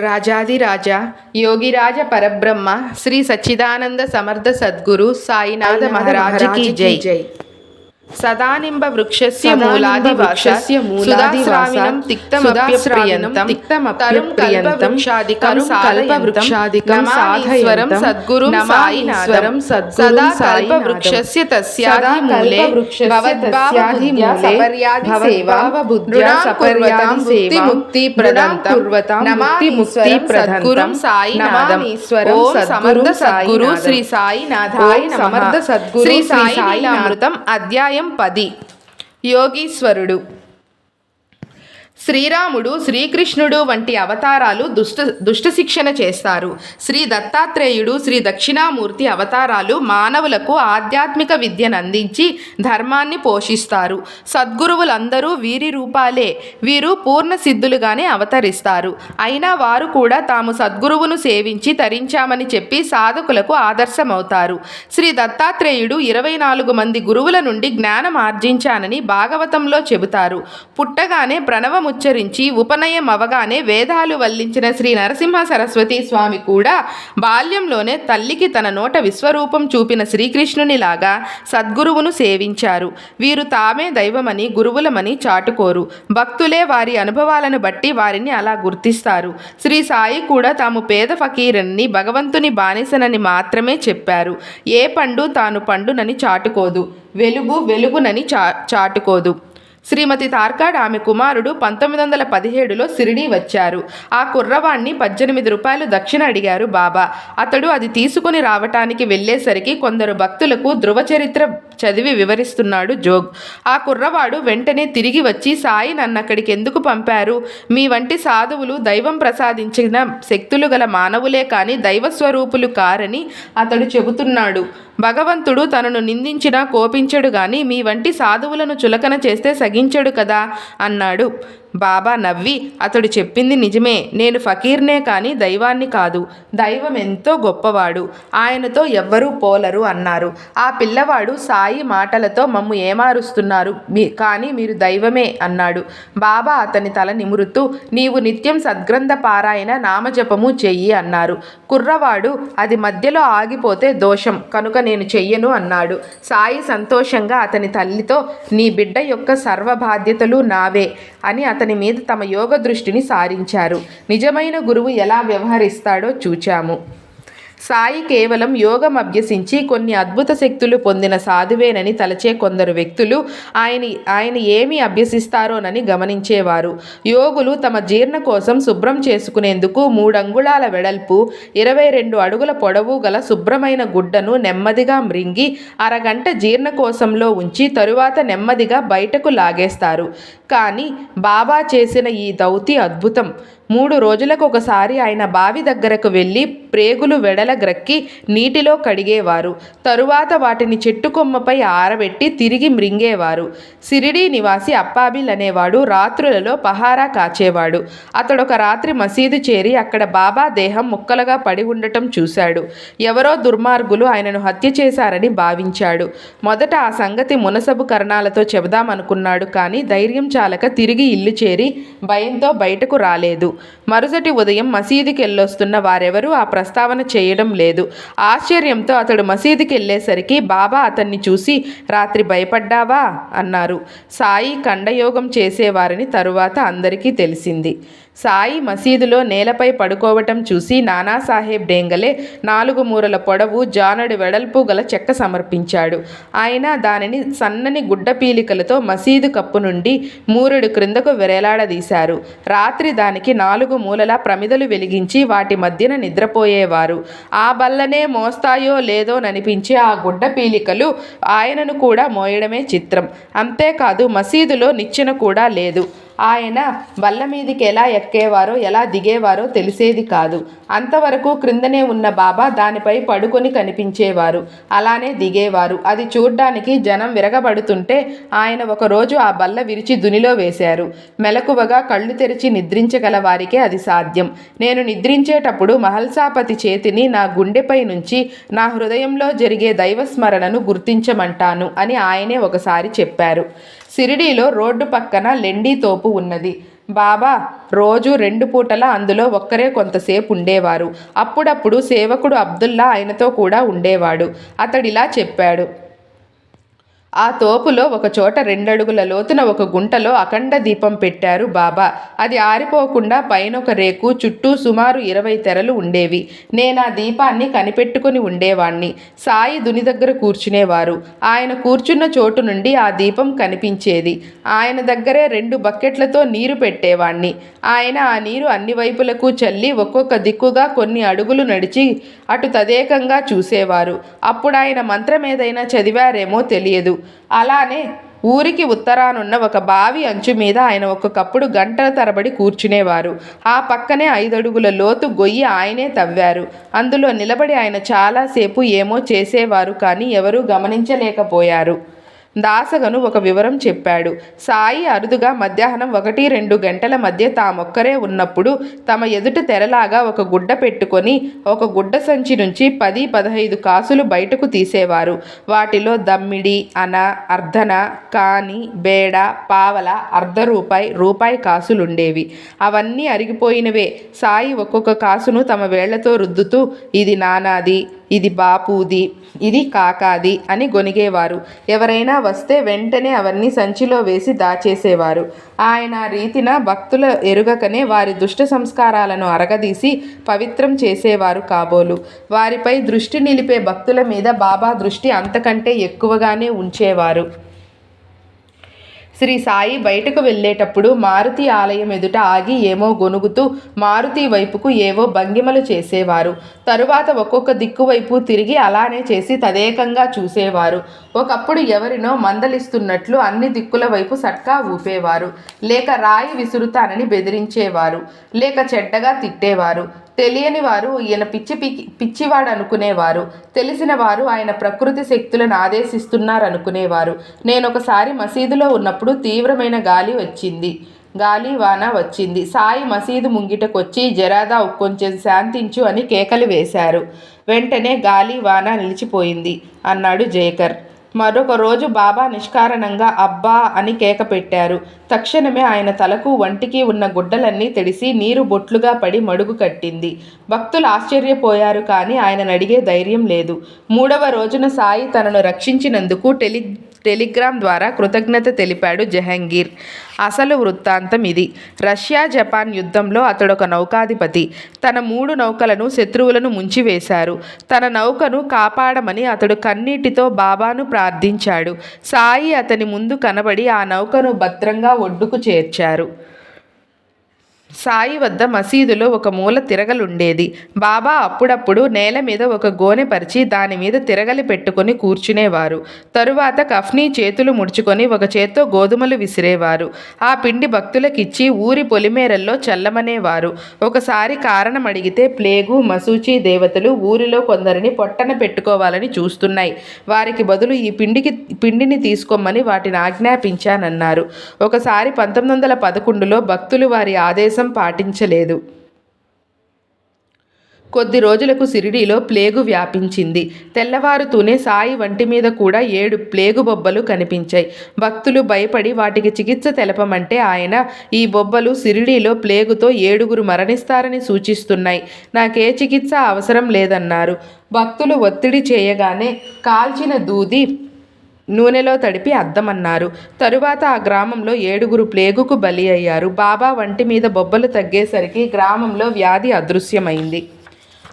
రాజాదిరాజా యోగిరాజ పరబ్రహ్మ శ్రీ సచ్చిదానంద సమర్థ సద్గురు సాయినాథ మహారాజుకి జై. సదానింబ వృక్షస్య మూలాదివాసస్య సుధాస్రావినం తిక్తమప్యప్రియంతం తరుం కల్పవృక్షాదికం సాధయంతం సద్గురుం సాయినాథం సదా కల్పవృక్షస్య తస్యాది మూలే భవద్భావబుద్ధ్యా సపర్యాది ముక్తి ప్రదంతం నమామీశ్వరం సద్గురుం సాయినాథం. ఓం సమర్థ సద్గురు శ్రీ సాయినాథాయ నమః. శ్రీ సాయిలీలామృతం అధ్యాయం 10. యోగీశ్వరుడు. శ్రీరాముడు, శ్రీకృష్ణుడు వంటి అవతారాలు దుష్ట శిక్షణ చేస్తారు. శ్రీ దత్తాత్రేయుడు, శ్రీ దక్షిణామూర్తి అవతారాలు మానవులకు ఆధ్యాత్మిక విద్యను అందించి ధర్మాన్ని పోషిస్తారు. సద్గురువులందరూ వీరి రూపాలే. వీరు పూర్ణ సిద్ధులుగానే అవతరిస్తారు. అయినా వారు కూడా తాము సద్గురువును సేవించి తరించామని చెప్పి సాధకులకు ఆదర్శమవుతారు. శ్రీ దత్తాత్రేయుడు 24 మంది గురువుల నుండి జ్ఞానం ఆర్జించానని భాగవతంలో చెబుతారు. పుట్టగానే ప్రణవం ఉచ్చరించి ఉపనయం అవగానే వేదాలు వల్లించిన శ్రీ నరసింహ సరస్వతి స్వామి కూడా బాల్యంలోనే తల్లికి తన నోట విశ్వరూపం చూపిన శ్రీకృష్ణునిలాగా సద్గురువును సేవించారు. వీరు తామే దైవమని గురువులమని చాటుకోరు. భక్తులే వారి అనుభవాలను బట్టి వారిని అలా గుర్తిస్తారు. శ్రీ సాయి కూడా తాము పేద ఫకీరని భగవంతుని బానిసనని మాత్రమే చెప్పారు. ఏ పండు తాను పండునని చాటుకోదు. వెలుగు వెలుగునని చాటుకోదు. శ్రీమతి తార్కాడ్ ఆమె కుమారుడు 1917లో షిరిడీ వచ్చారు. ఆ కుర్రవాణ్ణి 18 రూపాయలు దక్షిణ అడిగారు బాబా. అతడు అది తీసుకుని రావటానికి వెళ్ళేసరికి కొందరు భక్తులకు ధృవచరిత్ర చదివి వివరిస్తున్నాడు జోగ్. ఆ కుర్రవాడు వెంటనే తిరిగి వచ్చి, సాయి నన్నక్కడికి ఎందుకు పంపారు? మీ వంటి సాధువులు దైవం ప్రసాదించిన శక్తులు గల మానవులే కానీ దైవస్వరూపులు కారని అతడు చెబుతున్నాడు. భగవంతుడు తనను నిందించినా కోపించడు గాని మీ వంటి సాధువులను చులకన చేస్తే సగించడు కదా అన్నాడు. బాబా నవ్వి, అతడు చెప్పింది నిజమే. నేను ఫకీర్నే కానీ దైవాన్ని కాదు. దైవం ఎంతో గొప్పవాడు. ఆయనతో ఎవ్వరూ పోలరు అన్నారు. ఆ పిల్లవాడు సాయి మాటలతో మమ్ము ఏమారుస్తున్నారు, కానీ మీరు దైవమే అన్నాడు. బాబా అతని తల నిమురుతూ, నీవు నిత్యం సద్గ్రంథ పారాయణ నామజపము చెయ్యి అన్నారు. కుర్రవాడు, అది మధ్యలో ఆగిపోతే దోషం కనుక నేను చెయ్యను అన్నాడు. సాయి సంతోషంగా అతని తల్లితో, నీ బిడ్డ యొక్క సర్వ బాధ్యతలు నావే అని అతని మీద తమ యోగ దృష్టిని సారించారు. నిజమైన గురువు ఎలా వ్యవహరిస్తాడో చూచాము. సాయి కేవలం యోగం అభ్యసించి కొన్ని అద్భుత శక్తులు పొందిన సాధువేనని తలచే కొందరు వ్యక్తులు ఆయన ఏమి అభ్యసిస్తారోనని గమనించేవారు. యోగులు తమ జీర్ణ కోసం శుభ్రం చేసుకునేందుకు 3 అంగుళాల వెడల్పు 22 అడుగుల పొడవు గల శుభ్రమైన గుడ్డను నెమ్మదిగా మ్రింగి అరగంట జీర్ణకోశంలో ఉంచి తరువాత నెమ్మదిగా బయటకు లాగేస్తారు. కానీ బాబా చేసిన ఈ దౌతి అద్భుతం. 3 రోజులకు ఒకసారి ఆయన బావి దగ్గరకు వెళ్ళి ప్రేగులు వెడల గ్రక్కి నీటిలో కడిగేవారు. తరువాత వాటిని చెట్టు కొమ్మపై ఆరబెట్టి తిరిగి మ్రింగేవారు. షిరిడీ నివాసి అప్పాబిల్ అనేవాడు రాత్రులలో పహారా కాచేవాడు. అతడొక రాత్రి మసీదు చేరి అక్కడ బాబా దేహం ముక్కలుగా పడి ఉండటం చూశాడు. ఎవరో దుర్మార్గులు ఆయనను హత్య చేశారని భావించాడు. మొదట ఆ సంగతి మునసబు కరణాలతో చెబుదామనుకున్నాడు. కానీ ధైర్యం చాలక తిరిగి ఇల్లు చేరి భయంతో బయటకు రాలేదు. మరుసటి ఉదయం మసీదుకి వెళ్ళొస్తున్న వారెవరూ ఆ ప్రస్తావన చేయడం లేదు. ఆశ్చర్యంతో అతడు మసీదుకి వెళ్ళేసరికి బాబా అతన్ని చూసి, రాత్రి భయపడ్డావా అన్నారు. సాయి ఖండయోగం చేసేవారని తరువాత అందరికీ తెలిసింది. సాయి మసీదులో నేలపై పడుకోవటం చూసి నానాసాహెబ్ డేంగలే 4 మూరల పొడవు జానడు వెడల్పు గల చెక్క సమర్పించాడు. ఆయన దానిని సన్నని గుడ్డ పీలికలతో మసీదు కప్పు నుండి మూరెడు క్రిందకు వేలాడదీశారు. రాత్రి దానికి 4 మూలల ప్రమిదలు వెలిగించి వాటి మధ్యన నిద్రపోయేవారు. ఆ బల్లనే మోస్తాయో లేదోననిపించే ఆ గుడ్డ పీలికలు ఆయనను కూడా మోయడమే చిత్రం. అంతేకాదు మసీదులో నిచ్చెన కూడా లేదు. ఆయన బల్ల మీదికి ఎలా ఎక్కేవారో ఎలా దిగేవారో తెలిసేది కాదు. అంతవరకు క్రిందనే ఉన్న బాబా దానిపై పడుకొని కనిపించేవారు. అలానే దిగేవారు. అది చూడ్డానికి జనం విరగబడుతుంటే ఆయన ఒకరోజు ఆ బల్ల విరిచి దునిలో వేశారు. మెలకువగా కళ్ళు తెరిచి నిద్రించగల వారికే అది సాధ్యం. నేను నిద్రించేటప్పుడు మహల్సాపతి చేతిని నా గుండెపై నుంచి నా హృదయంలో జరిగే దైవస్మరణను గుర్తించమంటాను అని ఆయనే ఒకసారి చెప్పారు. షిరిడీలో రోడ్డు పక్కన లెండి తోపు ఉన్నది. బాబా రోజు 2 పూటలా అందులో ఒక్కరే కొంతసేపు ఉండేవారు. అప్పుడప్పుడు సేవకుడు అబ్దుల్లా ఆయనతో కూడా ఉండేవాడు. అతడిలా చెప్పాడు. ఆ తోపులో ఒకచోట 2 అడుగుల లోతున ఒక గుంటలో అఖండ దీపం పెట్టారు బాబా. అది ఆరిపోకుండా పైనొక రేకు, చుట్టూ సుమారు 20 తెరలు ఉండేవి. నేనా దీపాన్ని కనిపెట్టుకుని ఉండేవాణ్ణి. సాయి దుని దగ్గర కూర్చునేవారు. ఆయన కూర్చున్న చోటు నుండి ఆ దీపం కనిపించేది. ఆయన దగ్గరే 2 బకెట్లతో నీరు పెట్టేవాణ్ణి. ఆయన ఆ నీరు అన్ని వైపులకు చల్లి ఒక్కొక్క దిక్కుగా కొన్ని అడుగులు నడిచి అటు తదేకంగా చూసేవారు. అప్పుడాయన మంత్రమేదైనా చదివారేమో తెలియదు. అలానే ఊరికి ఉత్తరానున్న ఒక బావి అంచు మీద ఆయన ఒక్కొక్కప్పుడు గంటల తరబడి కూర్చునేవారు. ఆ పక్కనే 5 అడుగుల లోతు గొయ్యి ఆయనే తవ్వారు. అందులో నిలబడి ఆయన చాలాసేపు ఏమో చేసేవారు, కానీ ఎవరూ గమనించలేకపోయారు. దాసగను ఒక వివరం చెప్పాడు. సాయి అరుదుగా మధ్యాహ్నం 1-2 గంటల మధ్య తామొక్కరే ఉన్నప్పుడు తమ ఎదుట తెరలాగా ఒక గుడ్డ పెట్టుకొని ఒక గుడ్డ సంచి నుంచి 10-15 కాసులు బయటకు తీసేవారు. వాటిలో దమ్మిడి, అన, అర్ధన, కాని, బేడ, పావల, అర్ధ రూపాయి, రూపాయి కాసులుండేవి. అవన్నీ అరిగిపోయినవే. సాయి ఒక్కొక్క కాసును తమ వేళ్లతో రుద్దుతూ ఇది నానాది, ఇది బాపూది, ఇది కాకాది అని గొనిగేవారు. ఎవరైనా వస్తే వెంటనే అవన్నీ సంచిలో వేసి దాచేసేవారు. ఆయన రీతిన భక్తుల ఎరుగకనే వారి దుష్ట సంస్కారాలను అరగదీసి పవిత్రం చేసేవారు కాబోలు. వారిపై దృష్టి నిలిపే భక్తుల మీద బాబా దృష్టి అంతకంటే ఎక్కువగానే ఉంచేవారు. శ్రీ సాయి బయటకు వెళ్ళేటప్పుడు మారుతి ఆలయం ఎదుట ఆగి ఏమో గొనుగుతూ మారుతి వైపుకు ఏవో భంగిమలు చేసేవారు. తరువాత ఒక్కొక్క దిక్కు వైపు తిరిగి అలానే చేసి తదేకంగా చూసేవారు. ఒకప్పుడు ఎవరినో మందలిస్తున్నట్లు అన్ని దిక్కుల వైపు సట్కా ఊపేవారు. లేక రాయి విసురుతానని బెదిరించేవారు. లేక చెడ్డగా తిట్టేవారు. తెలియని వారు ఈయన పిచ్చివాడు అనుకునేవారు. తెలిసిన వారు ఆయన ప్రకృతి శక్తులను ఆదేశిస్తున్నారనుకునేవారు. నేనొకసారి మసీదులో ఉన్నప్పుడు తీవ్రమైన గాలి వాన వచ్చింది. సాయి మసీదు ముంగిటకొచ్చి జరాదా కొంచెం శాంతించు అని కేకలు వేశారు. వెంటనే గాలి వాన నిలిచిపోయింది అన్నాడు జేకర్. మరొక రోజు బాబా నిష్కారణంగా అబ్బా అని కేక పెట్టారు. తక్షణమే ఆయన తలకు వంటికి ఉన్న గుడ్డలన్నీ తడిసి నీరు బొట్లుగా పడి మడుగు కట్టింది. భక్తులు ఆశ్చర్యపోయారు, కానీ ఆయనను అడిగే ధైర్యం లేదు. 3వ రోజున సాయి తనను రక్షించినందుకు టెలిగ్రామ్ ద్వారా కృతజ్ఞత తెలిపాడు జహంగీర్. అసలు వృత్తాంతం ఇది. రష్యా జపాన్ యుద్ధంలో అతడొక నౌకాధిపతి. తన 3 నౌకలను శత్రువులను ముంచివేశారు. తన నౌకను కాపాడమని అతడు కన్నీటితో బాబాను ప్రార్థించాడు. సాయి అతని ముందు కనబడి ఆ నౌకను భద్రంగా ఒడ్డుకు చేర్చారు. సాయి వద్ద మసీదులో ఒక మూల తిరగలుండేది. బాబా అప్పుడప్పుడు నేల మీద ఒక గోనె పరిచి దానిమీద తిరగలి పెట్టుకొని కూర్చునేవారు. తరువాత కఫ్నీ చేతులు ముడుచుకొని ఒక చేత్తో గోధుమలు విసిరేవారు. ఆ పిండి భక్తులకిచ్చి ఊరి పొలిమేరల్లో చల్లమనేవారు. ఒకసారి కారణం అడిగితే ప్లేగు, మసూచి దేవతలు ఊరిలో కొందరిని పొట్టన పెట్టుకోవాలని చూస్తున్నాయి. వారికి బదులు ఈ పిండిని తీసుకోమని వాటిని ఆజ్ఞాపించానన్నారు. ఒకసారి 1911లో భక్తులు వారి ఆదేశం పాటించలేదు. కొద్ది రోజులకు షిరిడీలో ప్లేగు వ్యాపించింది. తెల్లవారుతూనే సాయి వంటి మీద కూడా 7 ప్లేగు బొబ్బలు కనిపించాయి. భక్తులు భయపడి వాటికి చికిత్స తెలపమంటే ఆయన ఈ బొబ్బలు షిరిడీలో ప్లేగుతో 7గురు మరణిస్తారని సూచిస్తున్నాయి. నాకే చికిత్స అవసరం లేదన్నారు. భక్తులు ఒత్తిడి చేయగానే కాల్చిన దూది నూనెలో తడిపి అద్దమన్నారు. తరువాత ఆ గ్రామంలో 7గురు ప్లేగుకు బలి అయ్యారు. బాబా వంటి మీద బొబ్బలు తగ్గేసరికి గ్రామంలో వ్యాధి అదృశ్యమైంది.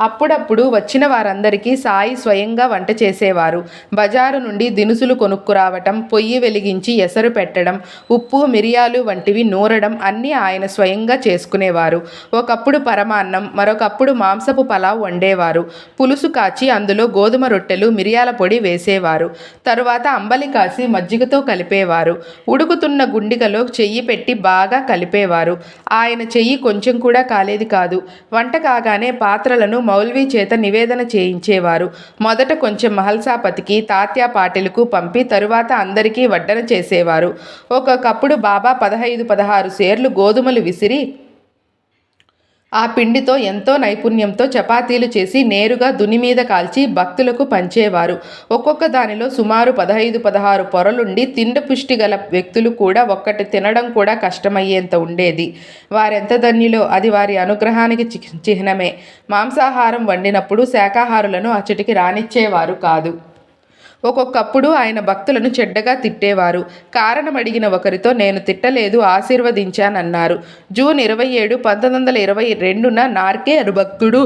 అప్పుడప్పుడు వచ్చిన వారందరికీ సాయి స్వయంగా వంట చేసేవారు. బజారు నుండి దినుసులు కొనుక్కురావటం, పొయ్యి వెలిగించి ఎసరు పెట్టడం, ఉప్పు, మిరియాలు వంటివి నూరడం అన్నీ ఆయన స్వయంగా చేసుకునేవారు. ఒకప్పుడు పరమాన్నం, మరొకప్పుడు మాంసపు పలావ్ వండేవారు. పులుసు కాచి అందులో గోధుమ రొట్టెలు, మిరియాల పొడి వేసేవారు. తరువాత అంబలి కాసి మజ్జిగతో కలిపేవారు. ఉడుకుతున్న గుండిగలో చెయ్యి పెట్టి బాగా కలిపేవారు. ఆయన చెయ్యి కొంచెం కూడా కాలేది కాదు. వంట కాగానే పాత్రలను మౌల్వీ చేత నివేదన చేయించేవారు. మొదట కొంచెం మహల్సాపతికి, తాత్యా పాటిలకు పంపి తరువాత అందరికీ వడ్డన చేసేవారు. ఒక్కొక్కప్పుడు బాబా 15-16 సేర్లు గోధుమలు విసిరి ఆ పిండితో ఎంతో నైపుణ్యంతో చపాతీలు చేసి నేరుగా దుని మీద కాల్చి భక్తులకు పంచేవారు. ఒక్కొక్క దానిలో సుమారు 15-16 పొరలుండి తిండి పుష్టి గల వ్యక్తులు కూడా ఒక్కటి తినడం కూడా కష్టమయ్యేంత ఉండేది. వారెంత ధన్యులో అది వారి అనుగ్రహానికి చిహ్నమే. మాంసాహారం వండినప్పుడు శాకాహారులను అచ్చటికి రానిచ్చేవారు కాదు. ఒక్కొక్కప్పుడు ఆయన భక్తులను చెడ్డగా తిట్టేవారు. కారణం అడిగిన ఒకరితో నేను తిట్టలేదు, ఆశీర్వదించానన్నారు. జూన్ 27, 1922న నార్కే భక్తుడు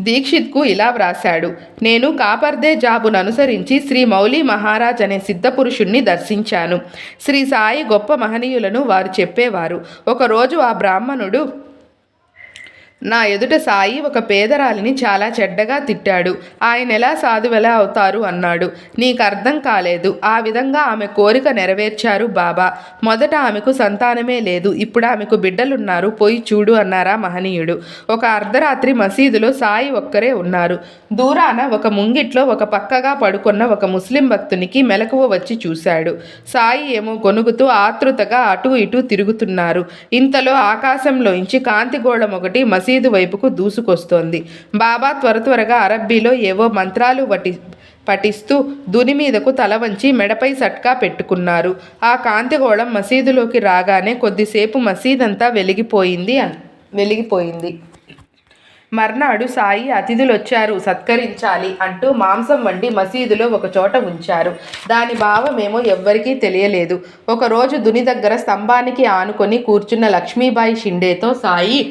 దీక్షిత్కు ఇలా వ్రాశాడు. నేను కాపర్దే జాబును అనుసరించి శ్రీ మౌలి మహారాజ్ అనే సిద్ధపురుషుణ్ణి దర్శించాను. శ్రీ సాయి గొప్ప మహనీయులను వారు చెప్పేవారు. ఒకరోజు ఆ బ్రాహ్మణుడు నా ఎదుట సాయి ఒక పేదరాలిని చాలా చెడ్డగా తిట్టాడు. ఆయన ఎలా సాధువెలా అవుతారు అన్నాడు. నీకు అర్థం కాలేదు. ఆ విధంగా ఆమె కోరిక నెరవేర్చారు బాబా. మొదట ఆమెకు సంతానమే లేదు, ఇప్పుడు ఆమెకు బిడ్డలున్నారు, పోయి చూడు అన్నారా మహనీయుడు. ఒక అర్ధరాత్రి మసీదులో సాయి ఒక్కరే ఉన్నారు. దూరాన ఒక ముంగిట్లో ఒక పక్కగా పడుకున్న ఒక ముస్లిం భక్తునికి మెలకువ వచ్చి చూశాడు. సాయి ఏమో గొనుగుతూ ఆతృతగా అటూ ఇటూ తిరుగుతున్నారు. ఇంతలో ఆకాశంలోంచి కాంతిగోళం ఒకటి మసీదు వైపుకు దూసుకొస్తోంది. బాబా త్వరగా అరబ్బీలో ఏవో మంత్రాలు పఠిస్తూ దుని మీదకు తల వంచి మెడపై సట్కా పెట్టుకున్నారు. ఆ కాంతిగోళం మసీదులోకి రాగానే కొద్దిసేపు మసీదంతా వెలిగిపోయింది. మర్నాడు సాయి అతిథులొచ్చారు, సత్కరించాలి అంటూ మాంసం వండి మసీదులో ఒకచోట ఉంచారు. దాని భావమేమో ఎవ్వరికీ తెలియలేదు. ఒకరోజు దుని దగ్గర స్తంభానికి ఆనుకొని కూర్చున్న లక్ష్మీబాయి షిండేతో సాయి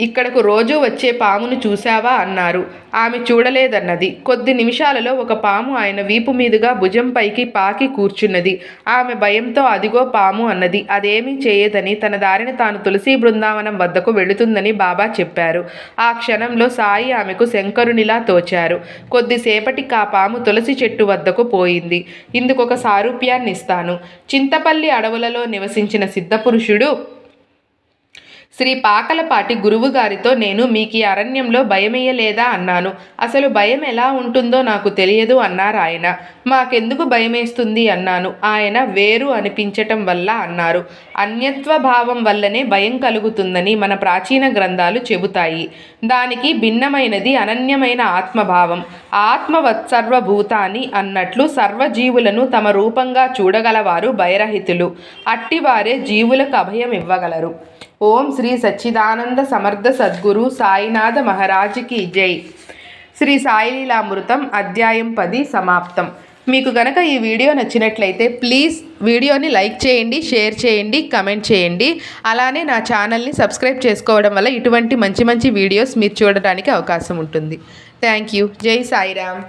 ఇక్కడకు రోజూ వచ్చే పామును చూశావా అన్నారు. ఆమె చూడలేదన్నది. కొద్ది నిమిషాలలో ఒక పాము ఆయన వీపు మీదుగా భుజం పైకి పాకి కూర్చున్నది. ఆమె భయంతో అదిగో పాము అన్నది. అదేమీ చేయదని తన దారిని తాను తులసీ బృందావనం వద్దకు వెళుతుందని బాబా చెప్పారు. ఆ క్షణంలో సాయి ఆమెకు శంకరునిలా తోచారు. కొద్దిసేపటికి ఆ పాము తులసి చెట్టు వద్దకు పోయింది. ఇందుకొక సారూప్యాన్నిస్తాను. చింతపల్లి అడవులలో నివసించిన సిద్ధపురుషుడు శ్రీ పాకలపాటి గురువుగారితో నేను మీకీ అరణ్యంలో భయమేయలేదా అన్నాను. అసలు భయం ఎలా ఉంటుందో నాకు తెలియదు అన్నారాయన. మాకెందుకు భయమేస్తుంది అన్నాను. ఆయన వేరు అనిపించటం వల్ల అన్నారు. అన్యత్వ భావం వల్లనే భయం కలుగుతుందని మన ప్రాచీన గ్రంథాలు చెబుతాయి. దానికి భిన్నమైనది అనన్యమైన ఆత్మభావం. ఆత్మవత్సర్వభూతాని అన్నట్లు సర్వజీవులను తమ రూపంగా చూడగలవారు భయరహితులు. అట్టివారే జీవులకు అభయం ఇవ్వగలరు. ఓం శ్రీ సచ్చిదానంద సమర్థ సద్గురు సాయినాథ మహారాజ్కి జై. శ్రీ సాయిలీలామృతం అధ్యాయం 10 సమాప్తం. మీకు గనక ఈ వీడియో నచ్చినట్లయితే ప్లీజ్ వీడియోని లైక్ చేయండి, షేర్ చేయండి, కమెంట్ చేయండి. అలానే నా ఛానల్ని సబ్స్క్రైబ్ చేసుకోవడం వల్ల ఇటువంటి మంచి వీడియోస్ మీరు చూడడానికి అవకాశం ఉంటుంది. Thank you. జై సాయిరామ్.